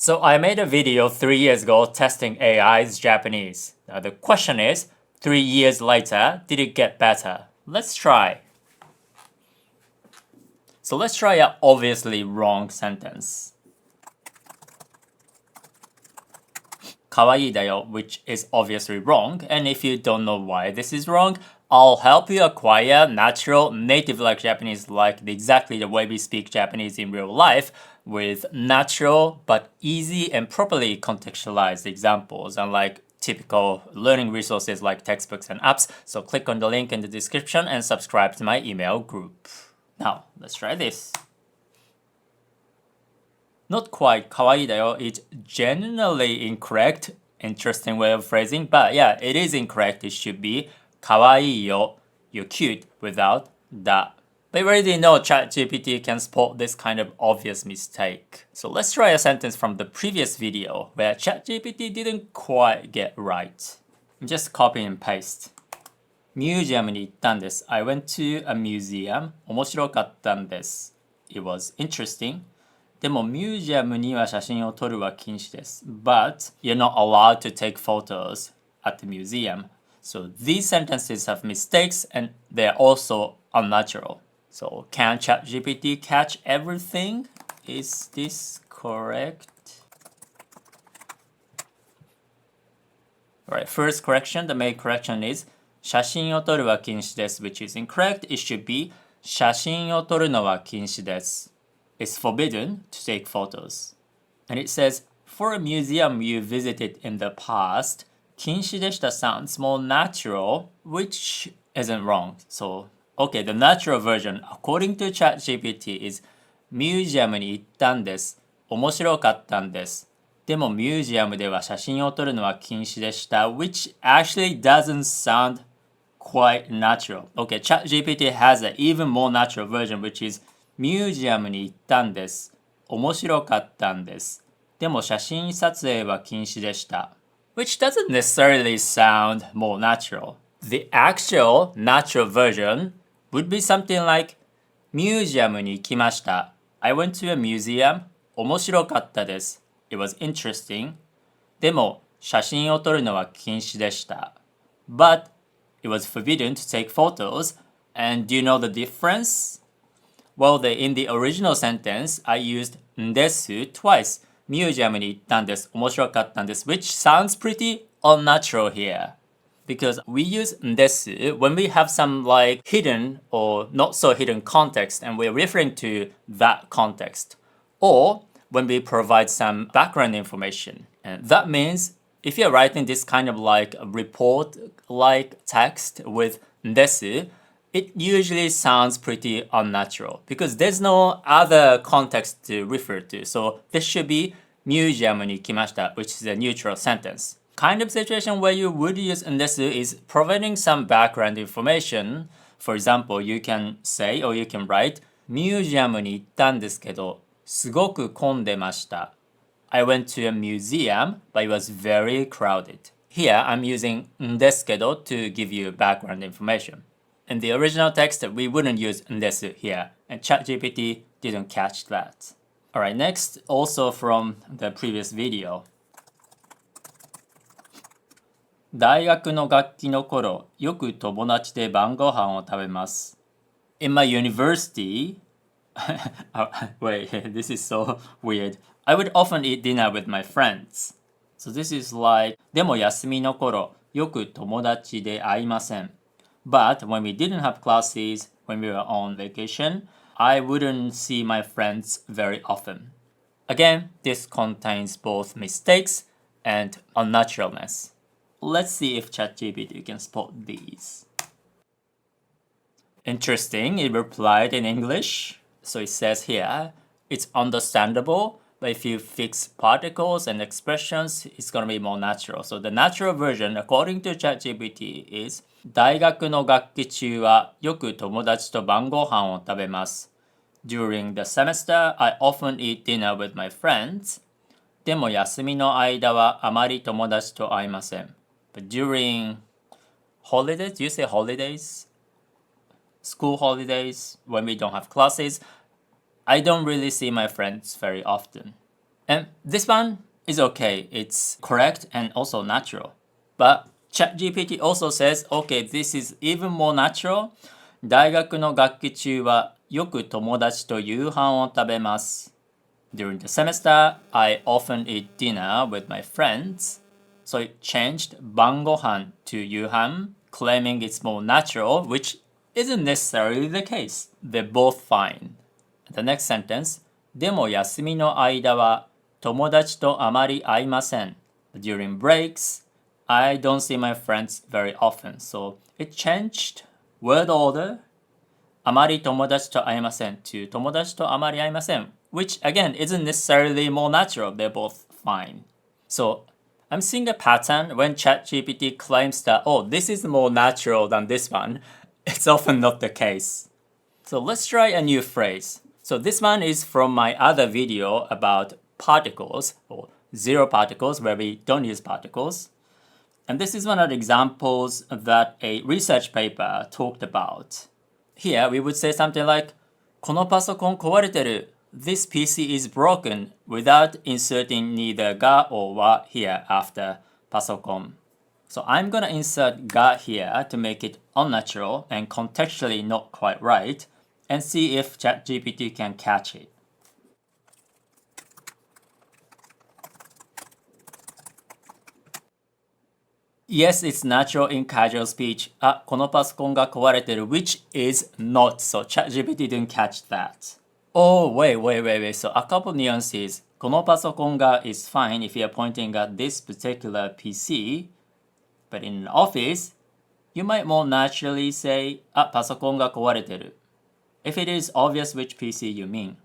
So I made a video 3 years ago testing AI's Japanese. Now the question is, 3 years later, did it get better? Let's try. So let's try an obviously wrong sentence. 可愛いだよ, which is obviously wrong, and if you don't know why this is wrong, I'll help you acquire natural, native-like Japanese like exactly the way we speak Japanese in real life with natural but easy and properly contextualized examples, unlike typical learning resources like textbooks and apps. So click on the link in the description and subscribe to my email group. Now, let's try this. Not quite 可愛いだよ. It's generally incorrect. Interesting way of phrasing, but yeah, it is incorrect. It should be 可愛いよ. You're cute without that. But you already know ChatGPT can spot this kind of obvious mistake. So let's try a sentence from the previous video where ChatGPT didn't quite get right. Just copy and paste. ミュージアムに行ったんです. I went to a museum. 面白かったんです. It was interesting. でもミュージアムには写真を撮るは禁止です. But you're not allowed to take photos at the museum. So these sentences have mistakes and they're also unnatural. So can ChatGPT catch everything? Is this correct? Alright, first correction, the main correction is 写真を撮るは禁止です, which is incorrect. It should be 写真を撮るのは禁止です. It's forbidden to take photos. And it says, for a museum you visited in the past, 禁止でした sounds more natural, which isn't wrong. So, okay, the natural version, according to ChatGPT, is ミュージアムに行ったんです。面白かったんです。でもミュージアムでは写真を撮るのは禁止でした, which actually doesn't sound quite natural. Okay, ChatGPT has an even more natural version, which is ミュージアムに行ったんです。面白かったんです。でも写真撮影は禁止でした。Which doesn't necessarily sound more natural. The actual natural version would be something like ミュージアムに行きました. I went to a museum. 面白かったです. It was interesting. でも写真を撮るのは禁止でした. But it was forbidden to take photos. And do you know the difference? Well, in the original sentence, I used んです twice. ミュージアムに行ったんです。面白かったんです. Which sounds pretty unnatural here. Because we use んです when we have some like hidden or not so hidden context and we're referring to that context. Or when we provide some background information. And that means if you're writing this kind of like report-like text with んです it usually sounds pretty unnatural because there's no other context to refer to. So this should be ミュージアムに来ました, which is a neutral sentence. Kind of situation where you would use んです is providing some background information. For example, you can say or you can write ミュージアムに行ったんですけど、すごく混んでました. I went to a museum, but it was very crowded. Here, I'm using んですけど to give you background information. In the original text, we wouldn't use んです here, and ChatGPT didn't catch that. Alright, next, also from the previous video. 大学の楽器の頃、よく友達で晩ご飯を食べます. In my university, wait, this is so weird. I would often eat dinner with my friends. So this is like, でも休みの頃、よく友達で会いません. But when we didn't have classes, when we were on vacation, I wouldn't see my friends very often. Again, this contains both mistakes and unnaturalness. Let's see if ChatGPT can spot these. Interesting, it replied in English. So it says here, it's understandable, but if you fix particles and expressions, it's going to be more natural. So the natural version, according to ChatGPT, is 大学の学期中はよく友達と晩ご飯を食べます. During the semester, I often eat dinner with my friends. でも休みの間はあまり友達と会いません. But during holidays, do you say holidays? School holidays, when we don't have classes, I don't really see my friends very often. And this one is okay. It's correct and also natural. But ChatGPT also says, okay, this is even more natural. 大学の学期中はよく友達と夕飯を食べます。During the semester, I often eat dinner with my friends. So it changed 晩ご飯 to 夕飯, claiming it's more natural, which isn't necessarily the case. They're both fine. The next sentence, でも休みの間は友達とあまり会いません. During breaks, I don't see my friends very often. So it changed word order. あまり友達と会いません to 友達とあまり会いません, which again isn't necessarily more natural. They're both fine. So I'm seeing a pattern when ChatGPT claims that, oh, this is more natural than this one. It's often not the case. So let's try a new phrase. So this one is from my other video about particles, or zero particles, where we don't use particles. And this is one of the examples that a research paper talked about. Here we would say something like, このパソコン壊れてる. This PC is broken, without inserting neither ga or wa here after パソコン. So I'm gonna insert ga here to make it unnatural and contextually not quite right, and see if ChatGPT can catch it. Yes, it's natural in casual speech. あ、このパソコンが壊れてる, which is not. So ChatGPT didn't catch that. Oh, wait. So a couple nuances. このパソコンが is fine if you're pointing at this particular PC. But in an office, you might more naturally say, あ、パソコンが壊れてる. If it is obvious which PC you mean.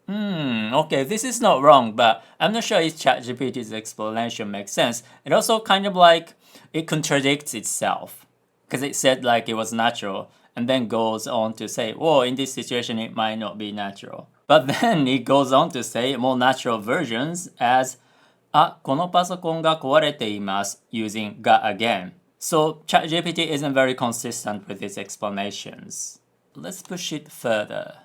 Okay, this is not wrong, but I'm not sure if ChatGPT's explanation makes sense. It also kind of like, it contradicts itself. Because it said like it was natural, and then goes on to say, well, in this situation it might not be natural. But then it goes on to say more natural versions as, あ、このパソコンが壊れています using ga again. So ChatGPT isn't very consistent with its explanations. Let's push it further.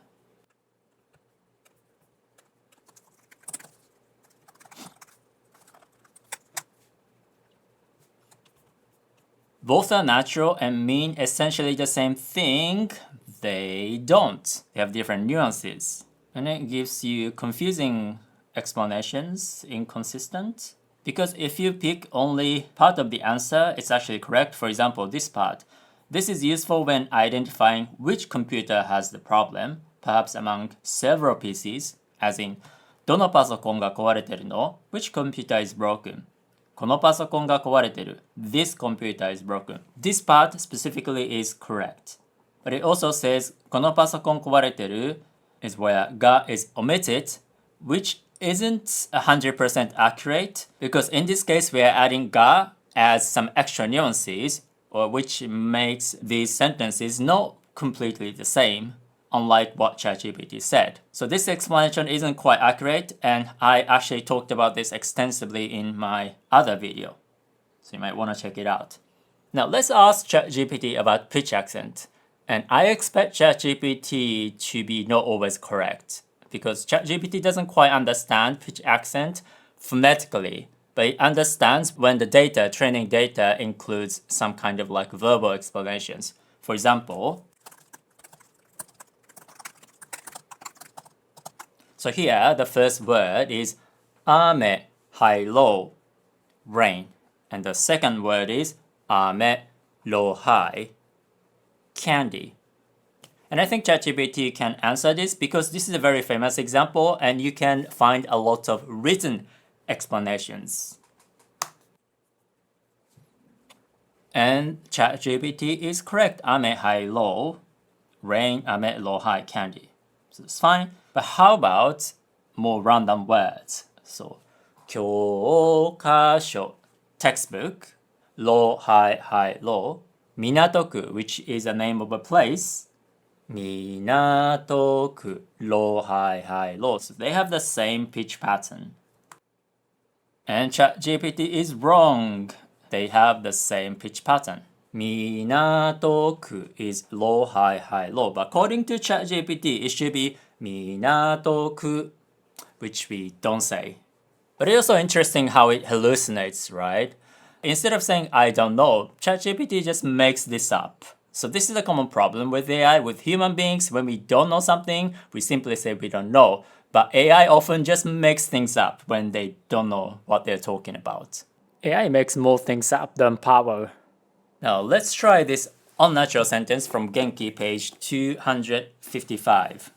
Both are natural and mean essentially the same thing. They don't. They have different nuances. And it gives you confusing explanations, inconsistent. Because if you pick only part of the answer, it's actually correct. For example, this part. This is useful when identifying which computer has the problem, perhaps among several PCs, as in, どのパソコンが壊れてるの? Which computer is broken? このパソコンが壊れてる. This computer is broken. This part specifically is correct. But it also says このパソコン壊れてる is where ga is omitted, which isn't 100% accurate because in this case we are adding ga as some extra nuances, or which makes these sentences not completely the same, unlike what ChatGPT said. So this explanation isn't quite accurate, and I actually talked about this extensively in my other video. So you might want to check it out. Now let's ask ChatGPT about pitch accent. And I expect ChatGPT to be not always correct, because ChatGPT doesn't quite understand pitch accent phonetically, but it understands when the data, training data, includes some kind of like verbal explanations. For example, so here, the first word is ame, high, low, rain. And the second word is ame, low, high, candy. And I think ChatGPT can answer this because this is a very famous example and you can find a lot of written explanations. And ChatGPT is correct. Ame, high, low, rain, ame, low, high, candy. So it's fine. But how about more random words? So, 教科書, textbook, low, high, high, low. 港区, which is a name of a place. 港区, low, high, high, low. So they have the same pitch pattern. And ChatGPT is wrong. They have the same pitch pattern. 港区 is low, high, high, low. But according to ChatGPT, it should be 港区. which we don't say. But it's also interesting how it hallucinates, right? Instead of saying I don't know, ChatGPT just makes this up. So this is a common problem with AI, with human beings. When we don't know something, we simply say we don't know. But AI often just makes things up when they don't know what they're talking about. AI makes more things up than power. Now let's try this unnatural sentence from Genki, page 255.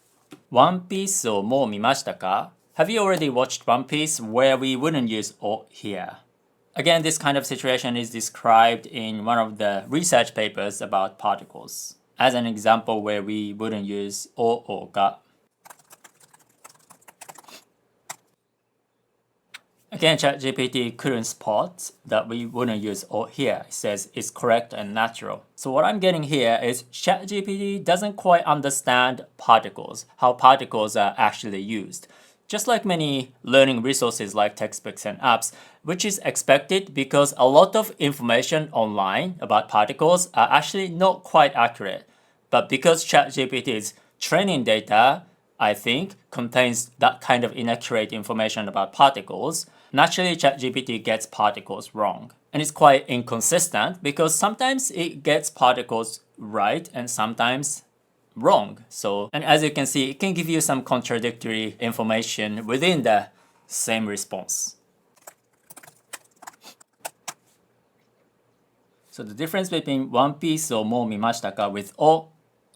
One Piece をもう見ましたか? Have you already watched One Piece where we wouldn't use o here? Again, this kind of situation is described in one of the research papers about particles. As an example where we wouldn't use o or ga. Again, ChatGPT couldn't spot that we wouldn't use o here. It says it's correct and natural. So what I'm getting here is ChatGPT doesn't quite understand particles, how particles are actually used. Just like many learning resources like textbooks and apps, which is expected because a lot of information online about particles are actually not quite accurate. But because ChatGPT's training data, I think, contains that kind of inaccurate information about particles, naturally ChatGPT gets particles wrong. And it's quite inconsistent because sometimes it gets particles right and sometimes wrong. And as you can see, it can give you some contradictory information within the same response. So the difference between One Piece をもう見ましたか with o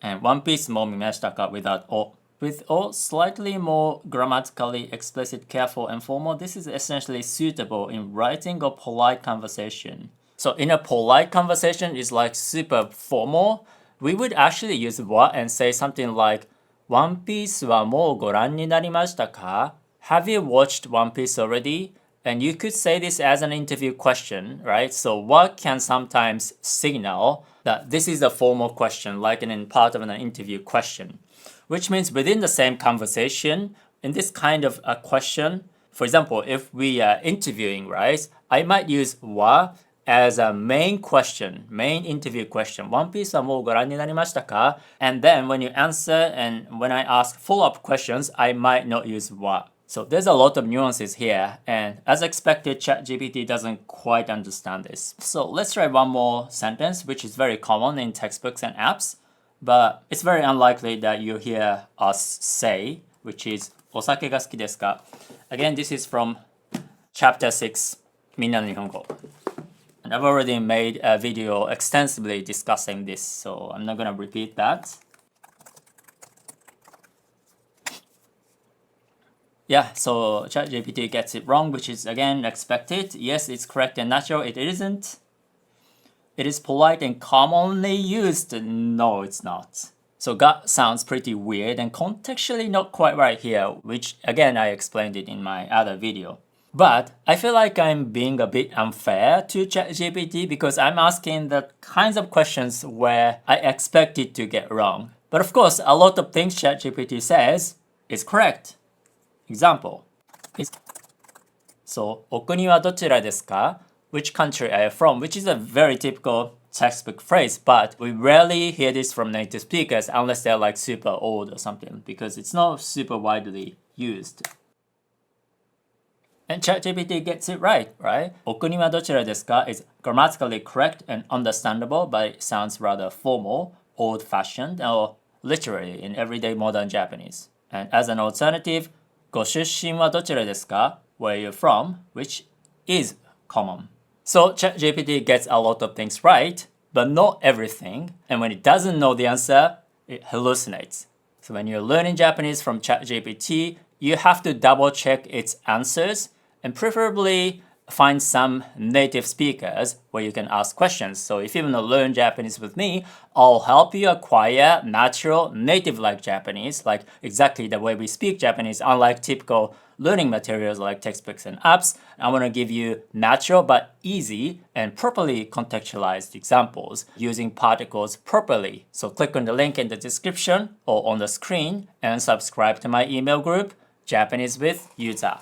and One Piece も見ましたか without o. With o, slightly more grammatically explicit, careful, and formal, this is essentially suitable in writing or polite conversation. So in a polite conversation, it's like super formal. We would actually use wa and say something like, One Piece はもうご覧になりましたか? Have you watched One Piece already? And you could say this as an interview question, right? So what can sometimes signal that this is a formal question, like in part of an interview question, which means within the same conversation, in this kind of a question, for example, if we are interviewing, right, I might use wa as a main question, main interview question. One Piece はもうご覧になりましたか? And then when you answer and when I ask follow-up questions, I might not use wa. So there's a lot of nuances here, and as expected, ChatGPT doesn't quite understand this. So let's try one more sentence, which is very common in textbooks and apps, but it's very unlikely that you hear us say, which is お酒が好きですか? Again, this is from chapter 6, みんなの日本語. And I've already made a video extensively discussing this, so I'm not gonna repeat that. Yeah, so ChatGPT gets it wrong, which is again expected. Yes, it's correct and natural. It isn't. It is polite and commonly used. No, it's not. So ga sounds pretty weird and contextually not quite right here, which again I explained it in my other video. But I feel like I'm being a bit unfair to ChatGPT because I'm asking the kinds of questions where I expect it to get wrong. But of course, a lot of things ChatGPT says is correct. Example. So, お国はどちらですか? Which country are you from? Which is a very typical textbook phrase, but we rarely hear this from native speakers unless they're like super old or something, because it's not super widely used. And ChatGPT gets it right? お国はどちらですか is grammatically correct and understandable, but it sounds rather formal, old-fashioned, or literary in everyday modern Japanese. And as an alternative, ご出身はどちらですか? Where you're from, which is common. So ChatGPT gets a lot of things right, but not everything. And when it doesn't know the answer, it hallucinates. So when you're learning Japanese from ChatGPT, you have to double check its answers and preferably find some native speakers where you can ask questions. So if you want to learn Japanese with me, I'll help you acquire natural, native-like Japanese, like exactly the way we speak Japanese, unlike typical learning materials like textbooks and apps. I want to give you natural but easy and properly contextualized examples using particles properly. So click on the link in the description or on the screen and subscribe to my email group, Japanese with Yuta.